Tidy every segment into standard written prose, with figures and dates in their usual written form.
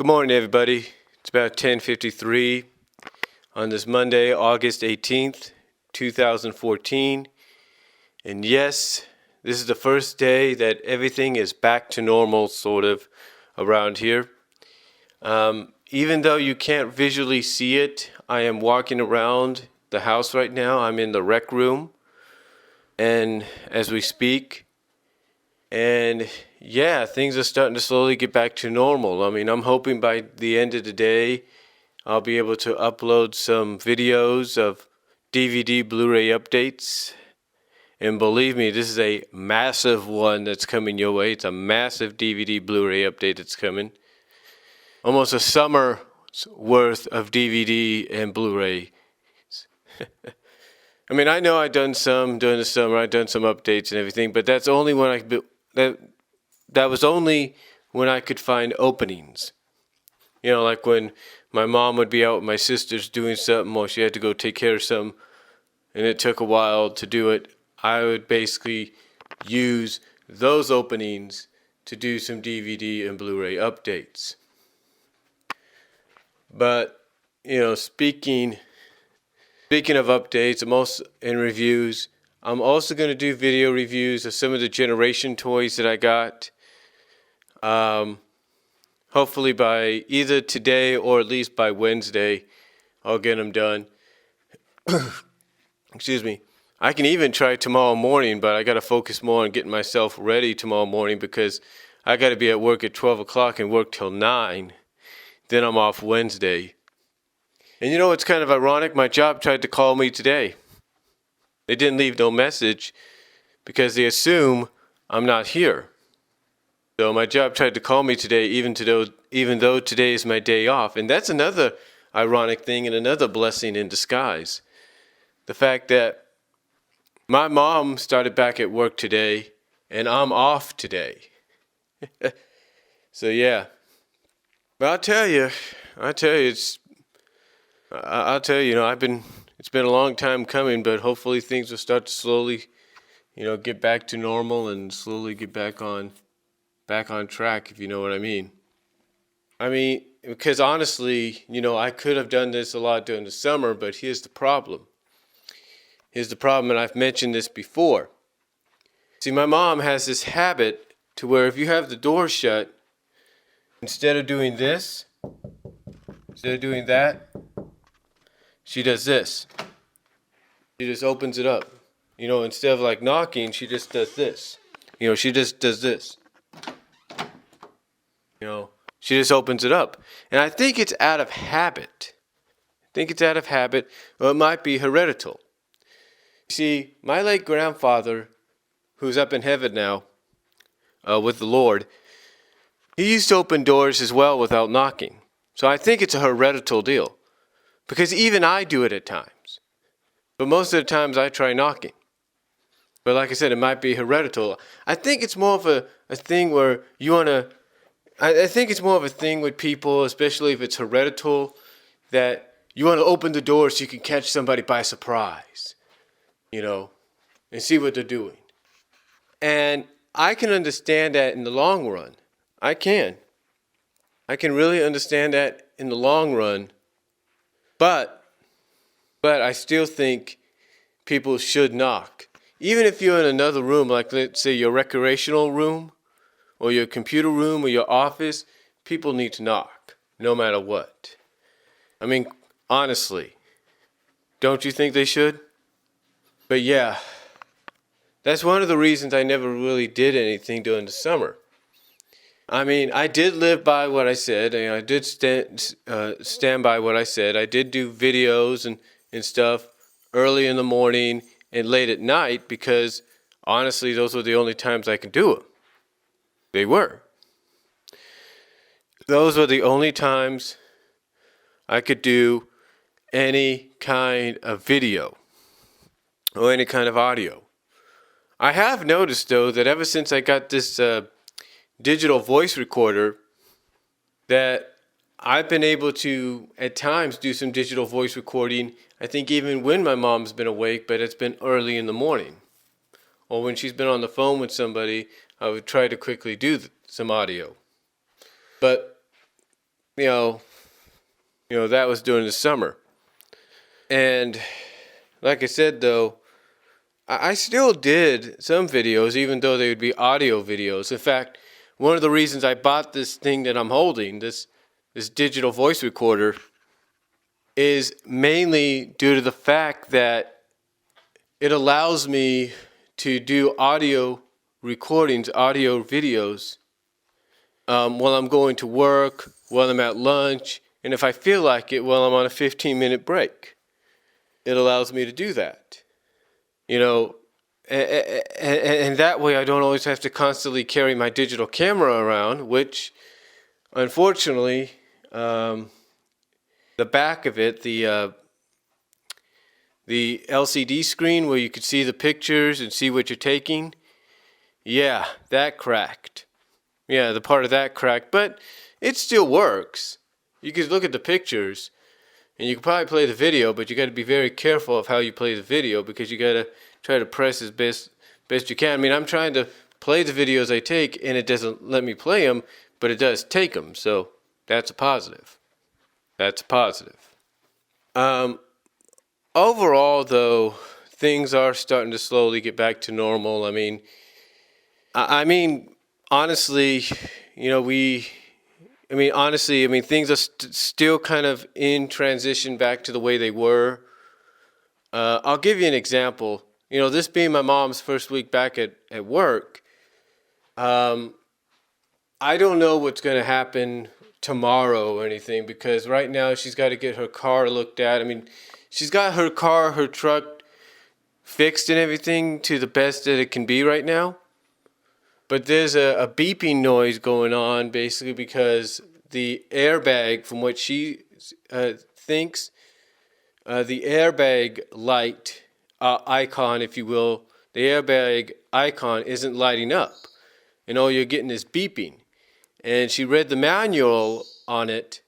Good morning, everybody. It's about 10:53 on this Monday, August 18th, 2014. And yes, this is the first day that everything is back to normal, sort of, around here. Even though you can't visually see it, I am walking around the house right now. I'm in the rec room, and as we speak, and yeah, things are starting to slowly get back to normal. I mean, I'm hoping by the end of the day, I'll be able to upload some videos of DVD Blu-ray updates. And believe me, this is a massive one that's coming your way. It's a massive DVD Blu-ray update that's coming. Almost a summer's worth of DVD and Blu-ray. I mean, I know I've done some during the summer. I've done some updates and everything, but that's only when that was only when I could find openings. You know, like when my mom would be out with my sisters doing something, or she had to go take care of something, and it took a while to do it. I would basically use those openings to do some DVD and Blu-ray updates. But, you know, speaking of updates, and reviews, I'm also going to do video reviews of some of the Generation toys that I got. Hopefully by either today or at least by Wednesday, I'll get them done. Excuse me. I can even try tomorrow morning, but I got to focus more on getting myself ready tomorrow morning because I got to be at work at 12 o'clock and work till 9. Then I'm off Wednesday. And you know what's kind of ironic? My job tried to call me today. They didn't leave no message because they assume I'm not here. So my job tried to call me today even though today is my day off. And that's another ironic thing and another blessing in disguise. The fact that my mom started back at work today and I'm off today. So yeah. But I'll tell you, it's been a long time coming, but hopefully things will start to slowly, get back to normal and slowly get back on track, if you know what I mean. I mean, because honestly, I could have done this a lot during the summer, but here's the problem. And I've mentioned this before. See, my mom has this habit to where if you have the door shut, instead of doing that, she does this. She just opens it up. Instead of like knocking, she just does this. She just does this. She just opens it up. And I think it's out of habit. Or it might be hereditary. See, my late grandfather, who's up in heaven now, with the Lord, he used to open doors as well without knocking. So I think it's a hereditary deal. Because even I do it at times. But most of the times I try knocking. But like I said, it might be hereditary. I think it's more of a thing where you want to... I think it's more of a thing with people, especially if it's hereditary, that you want to open the door so you can catch somebody by surprise. And see what they're doing. And I can understand that in the long run. I can really understand that in the long run. But I still think people should knock. Even if you're in another room, like let's say your recreational room, or your computer room, or your office, people need to knock, no matter what. I mean, honestly, don't you think they should? But yeah, that's one of the reasons I never really did anything during the summer. I mean, I did live by what I said, and I did stand by what I said. I did do videos and stuff early in the morning and late at night because, honestly, those were the only times I could do them. They were. Those were the only times I could do any kind of video or any kind of audio. I have noticed, though, that ever since I got this digital voice recorder, that I've been able to, at times, do some digital voice recording, I think even when my mom's been awake, but it's been early in the morning. Or when she's been on the phone with somebody, I would try to quickly do some audio. But, that was during the summer. And like I said, though, I still did some videos, even though they would be audio videos. In fact, one of the reasons I bought this thing that I'm holding, this digital voice recorder, is mainly due to the fact that it allows me to do audio recordings, audio videos, while I'm going to work, while I'm at lunch, and if I feel like it, while I'm on a 15-minute break. It allows me to do that. And that way I don't always have to constantly carry my digital camera around, which, unfortunately, the back of it, the LCD screen where you could see the pictures and see what you're taking, yeah, that cracked. Yeah, the part of that cracked, but it still works. You could look at the pictures, and you can probably play the video, but you got to be very careful of how you play the video, because you got to try to press as best you can. I mean, I'm trying to play the videos I take, and it doesn't let me play them, but it does take them, so that's a positive. That's a positive. Overall, though, things are starting to slowly get back to normal. I mean, honestly, things are still kind of in transition back to the way they were. I'll give you an example. This being my mom's first week back at work, I don't know what's going to happen tomorrow or anything, because right now she's got to get her car looked at. I mean, she's got her truck fixed and everything to the best that it can be right now. But there's a beeping noise going on, basically because the airbag, from what she thinks, the airbag light icon, if you will, the airbag icon isn't lighting up. And all you're getting is beeping. And she read the manual on it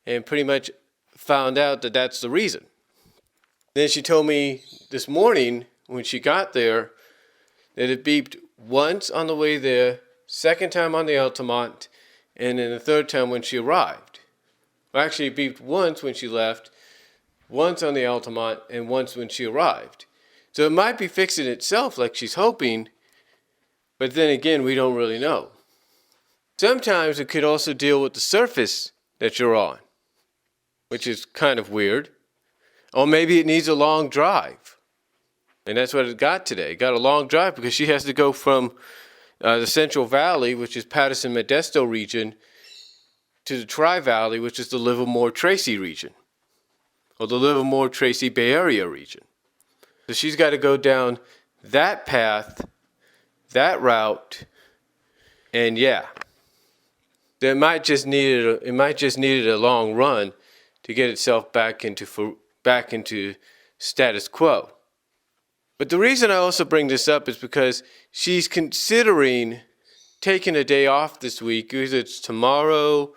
and pretty much found out that that's the reason. Then she told me this morning when she got there that it beeped once on the way there, second time on the Altamont, and then the third time when she arrived. Well, actually, it beeped once when she left, once on the Altamont, and once when she arrived. So it might be fixing itself like she's hoping, but then again, we don't really know. Sometimes it could also deal with the surface that you're on, which is kind of weird. Or maybe it needs a long drive. And that's what it got today. It got a long drive because she has to go from the Central Valley, which is Patterson-Modesto region, to the Tri-Valley, which is the Livermore-Tracy region, or the Livermore-Tracy Bay Area region. So she's got to go down that path, that route, and yeah. It might just needed a long run to get itself back into status quo. But the reason I also bring this up is because she's considering taking a day off this week, either it's tomorrow,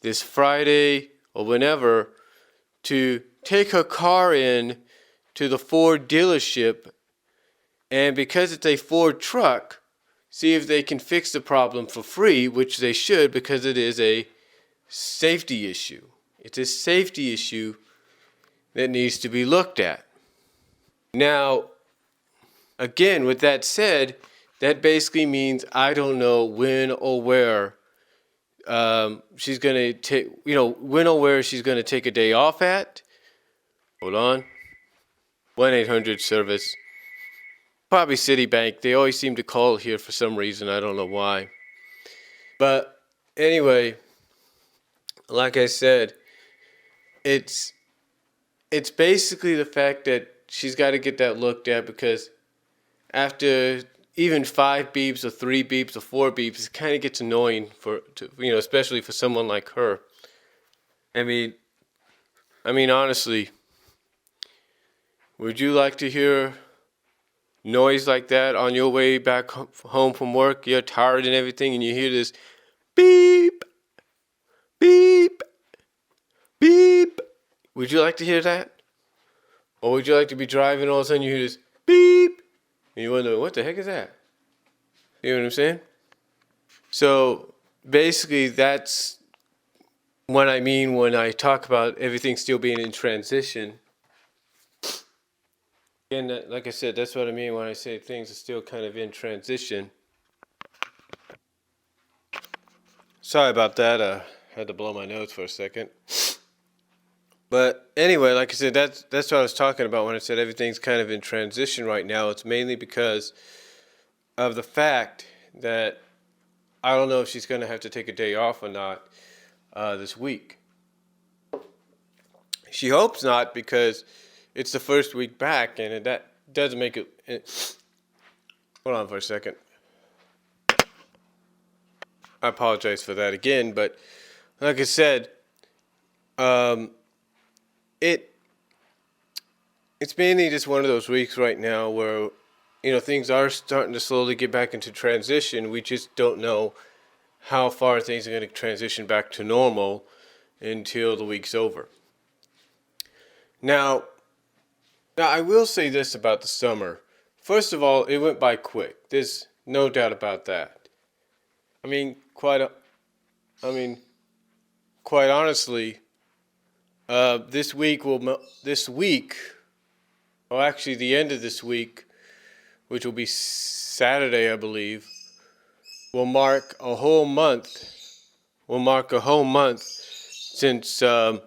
this Friday, or whenever, to take her car in to the Ford dealership, and because it's a Ford truck, see if they can fix the problem for free, which they should, because it is a safety issue. It's a safety issue that needs to be looked at. Now, again, with that said, that basically means I don't know when or where she's going to take, when or where she's going to take a day off at. Hold on. 1-800 service. Probably Citibank. They always seem to call here for some reason. I don't know why. But anyway, like I said, it's basically the fact that she's got to get that looked at, because after even 5 beeps or 3 beeps or 4 beeps, it kind of gets annoying especially for someone like her. I mean, honestly, would you like to hear noise like that on your way back home from work? You're tired and everything, and you hear this beep, beep, beep. Would you like to hear that? Or would you like to be driving, all of a sudden you hear this beep, and you wonder, what the heck is that? You know what I'm saying? So basically that's what I mean when I talk about everything still being in transition. And like I said, that's what I mean when I say things are still kind of in transition. Sorry about that. Had to blow my nose for a second. But anyway, like I said, that's what I was talking about when I said everything's kind of in transition right now. It's mainly because of the fact that I don't know if she's going to have to take a day off or not this week. She hopes not, because it's the first week back, and that doesn't make it. Hold on for a second. I apologize for that again, but like I said, it's mainly just one of those weeks right now where things are starting to slowly get back into transition. We just don't know how far things are going to transition back to normal until the week's over. Now I will say this about the summer. First of all, it went by quick. There's no doubt about that. I mean, quite honestly, this week, or actually the end of this week, which will be Saturday, I believe, will mark a whole month. Since. Hold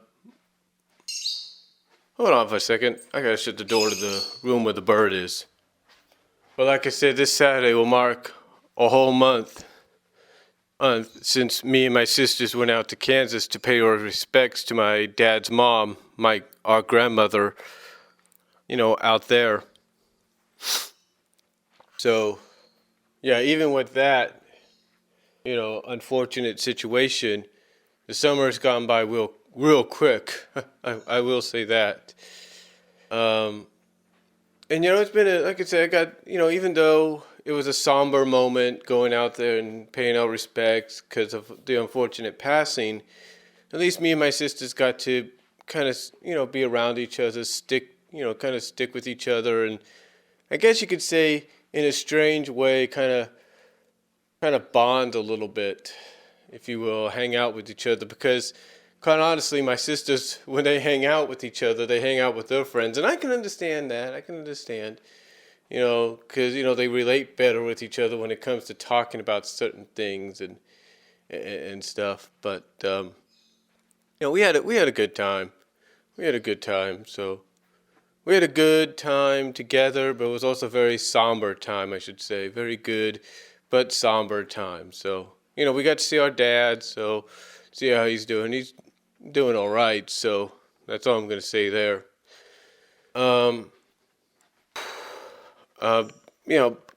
on for a second. I gotta shut the door to the room where the bird is. But like I said, this Saturday will mark a whole month since me and my sisters went out to Kansas to pay our respects to my dad's mom, our grandmother, out there. So, yeah, even with that, unfortunate situation, the summer's gone by real quick. I will say that. And it's been like I said, I got even though it was a somber moment going out there and paying our respects because of the unfortunate passing, at least me and my sisters got to kind of be around each other, stick with each other, and I guess you could say in a strange way kind of bond a little bit, if you will, hang out with each other, because quite honestly, my sisters, when they hang out with each other, they hang out with their friends, and I can understand that. Because they relate better with each other when it comes to talking about certain things and stuff. But we had a good time. So we had a good time together, but it was also a very somber time, I should say. Very good, but somber time. So we got to see our dad. So see how he's doing. He's doing all right. So that's all I'm going to say there.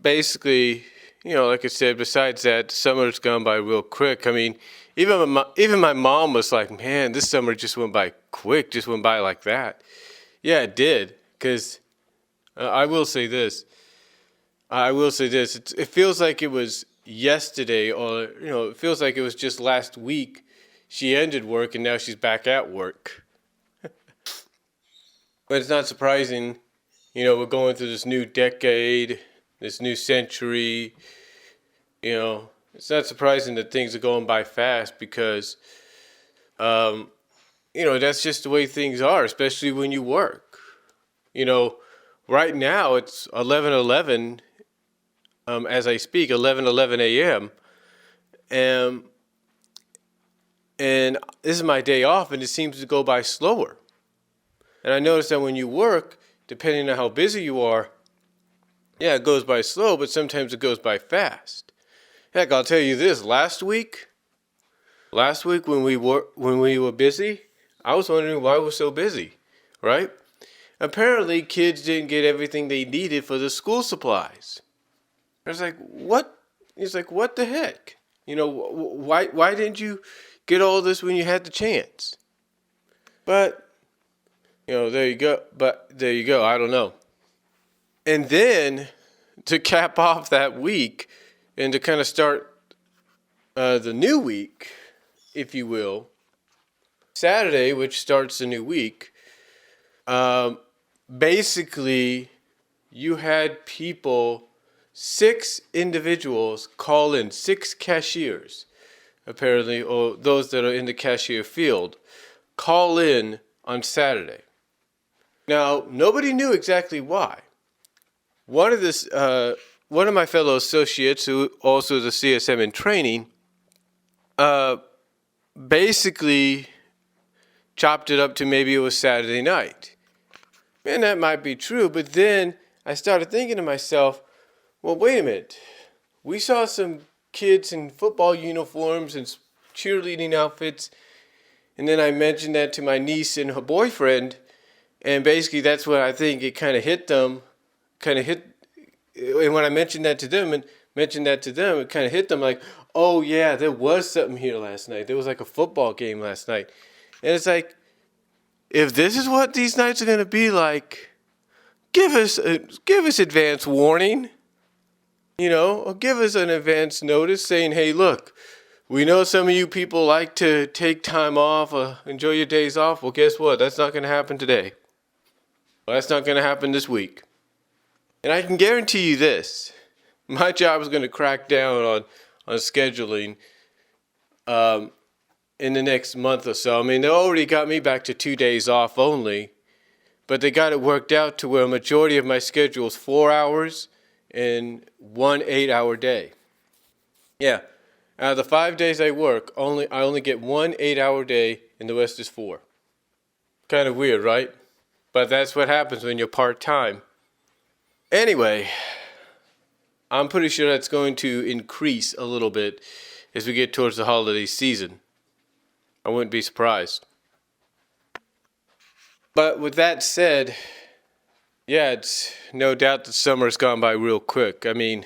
Basically, like I said, besides that, summer's gone by real quick. I mean, even my mom was like, man, this summer just went by quick, just went by like that. Yeah, it did. Because I will say this. It feels like it was yesterday, or, it feels like it was just last week she ended work and now she's back at work. But it's not surprising. We're going through this new decade, this new century. It's not surprising that things are going by fast because, that's just the way things are, especially when you work. Right now it's 11:11, as I speak, 11:11 a.m. And this is my day off, and it seems to go by slower. And I notice that when you work, depending on how busy you are, yeah, it goes by slow, but sometimes it goes by fast. Heck, I'll tell you this, last week when we were busy, I was wondering why we were so busy, right? Apparently kids didn't get everything they needed for the school supplies. I was like, what? He's like, what the heck? Why didn't you get all this when you had the chance? But there you go. I don't know. And then to cap off that week and to kind of start the new week, if you will, Saturday, which starts the new week, basically you had 6 individuals call in, 6 cashiers apparently, or those that are in the cashier field, call in on Saturday. Now, nobody knew exactly why. One of my fellow associates, who also is a CSM in training, basically chopped it up to maybe it was Saturday night. And that might be true, but then I started thinking to myself, well, wait a minute. We saw some kids in football uniforms and cheerleading outfits, and then I mentioned that to my niece and her boyfriend, and basically that's what I think it kind of hit them, and when I mentioned that to them, it kind of hit them like, oh yeah, there was something here last night. There was like a football game last night. And it's like, if this is what these nights are going to be like, give us advance warning, or give us an advance notice saying, hey, look, we know some of you people like to take time off or enjoy your days off. Well, guess what? That's not going to happen today. Well, that's not going to happen this week. And I can guarantee you this. My job is going to crack down on scheduling in the next month or so. I mean, they already got me back to 2 days off only, but they got it worked out to where a majority of my schedule is 4 hours and 1 8-hour day. Yeah, out of the 5 days I work, I only get 1 8-hour day, and the rest is 4. Kind of weird, right? But that's what happens when you're part-time. Anyway, I'm pretty sure that's going to increase a little bit as we get towards the holiday season. I wouldn't be surprised. But with that said, yeah, it's no doubt that summer's gone by real quick. I mean,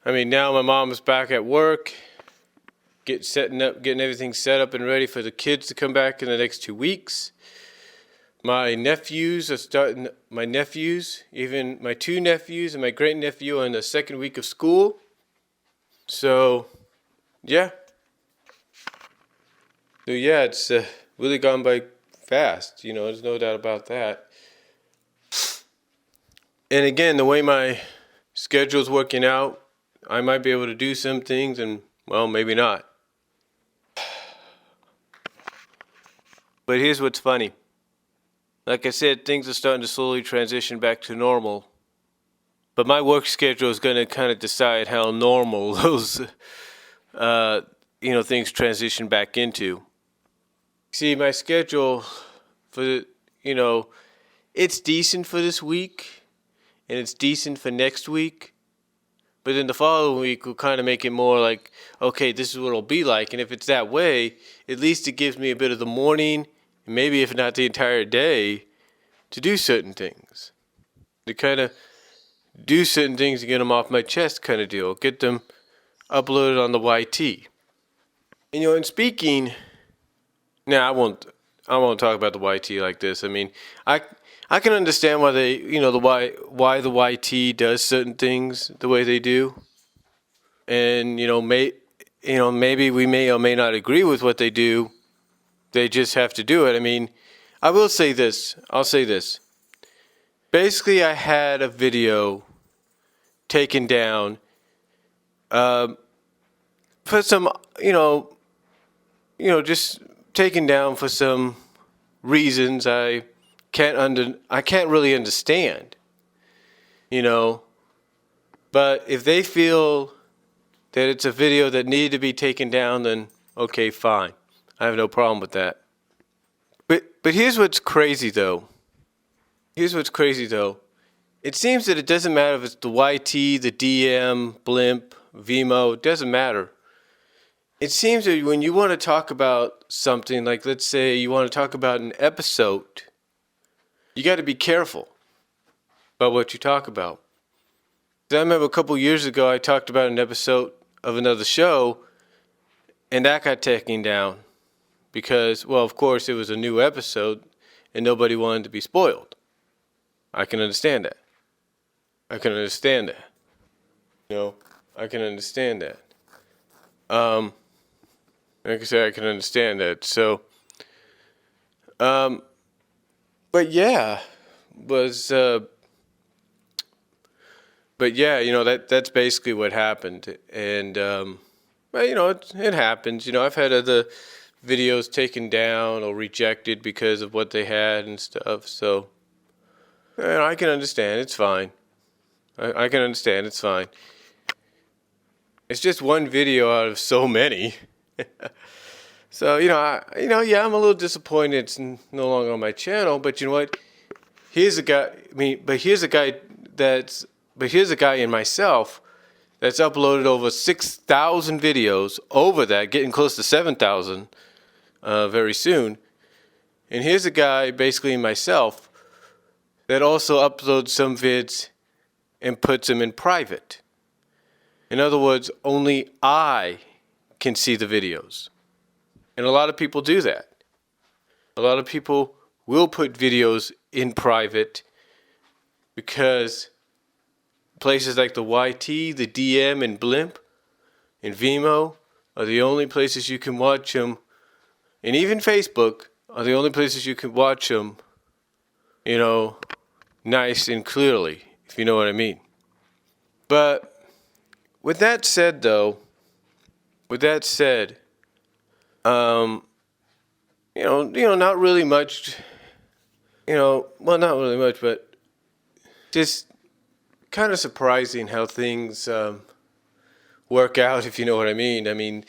now my mom is back at work, getting everything set up and ready for the kids to come back in the next 2 weeks. My nephews, even my 2 nephews and my great nephew are in the second week of school. So, yeah. It's really gone by fast, there's no doubt about that. And again, the way my schedule's working out, I might be able to do some things and, well, maybe not. But here's what's funny. Like I said, things are starting to slowly transition back to normal. But my work schedule is going to kind of decide how normal those, things transition back into. See, my schedule for, it's decent for this week, and it's decent for next week. But then the following week will kind of make it more like, okay, this is what it'll be like. And if it's that way, at least it gives me a bit of the morning, maybe if not the entire day, to do certain things. To kind of do certain things to get them off my chest kind of deal. Get them uploaded on the YT. And, in speaking, now I won't talk about the YT like this. I mean, I can understand why they, why the YT does certain things the way they do. And, maybe we may or may not agree with what they do. They just have to do it. I mean, I'll say this. Basically, I had a video taken down for some, just taken down for some reasons I can't really understand, But if they feel that it's a video that needed to be taken down, then okay, fine. I have no problem with that. But here's what's crazy though. It seems that it doesn't matter if it's the YT, the DM, Blimp, Vimeo, it doesn't matter. It seems that when you want to talk about something, like let's say you want to talk about an episode, you got to be careful about what you talk about. I remember a couple years ago I talked about an episode of another show, and that got taken down because, well, of course, it was a new episode and nobody wanted to be spoiled. I can understand that. I can understand that. Like I said, I can understand that. So, but yeah, but but yeah, that's basically what happened. And well, it happens. I've had other videos taken down or rejected because of what they had and stuff. So I can understand. It's fine. I can understand. It's fine. It's just one video out of so many. So yeah, I'm a little disappointed it's no longer on my channel. But you know what? Here's a guy. Here's a guy in myself that's uploaded over 6,000 videos. Over that, getting close to 7,000 very soon. And here's a guy, basically myself, that also uploads some vids and puts them in private. In other words, only I can see the videos. And a lot of people do that. A lot of people will put videos in private because places like the YT, the DM, and Blimp, and Vimeo are the only places you can watch them. And even Facebook are the only places you can watch them, nice and clearly, if you know what I mean. But with that said, not really much, well, not really much, but just kind of surprising how things work out, if you know what I mean. I mean,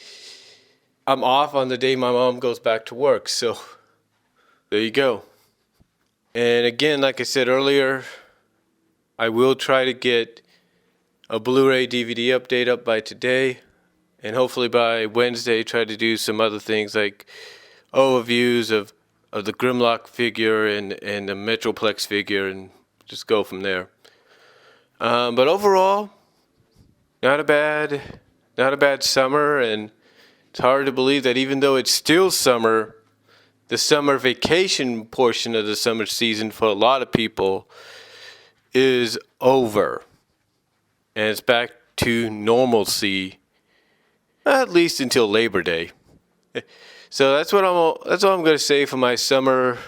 I'm off on the day my mom goes back to work, so there you go. And again, like I said earlier, I will try to get a Blu-ray DVD update up by today, and hopefully by Wednesday try to do some other things like overviews of the Grimlock figure and the Metroplex figure, and just go from there. But overall, not a bad summer, and it's hard to believe that even though it's still summer, the summer vacation portion of the summer season for a lot of people is over. And it's back to normalcy, at least until Labor Day. So that's all I'm going to say for my summer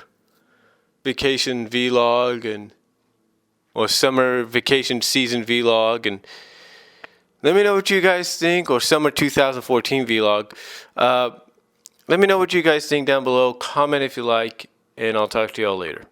vacation vlog or summer vacation season vlog. And let me know what you guys think, or summer 2014 vlog. Let me know what you guys think down below. Comment if you like, and I'll talk to y'all later.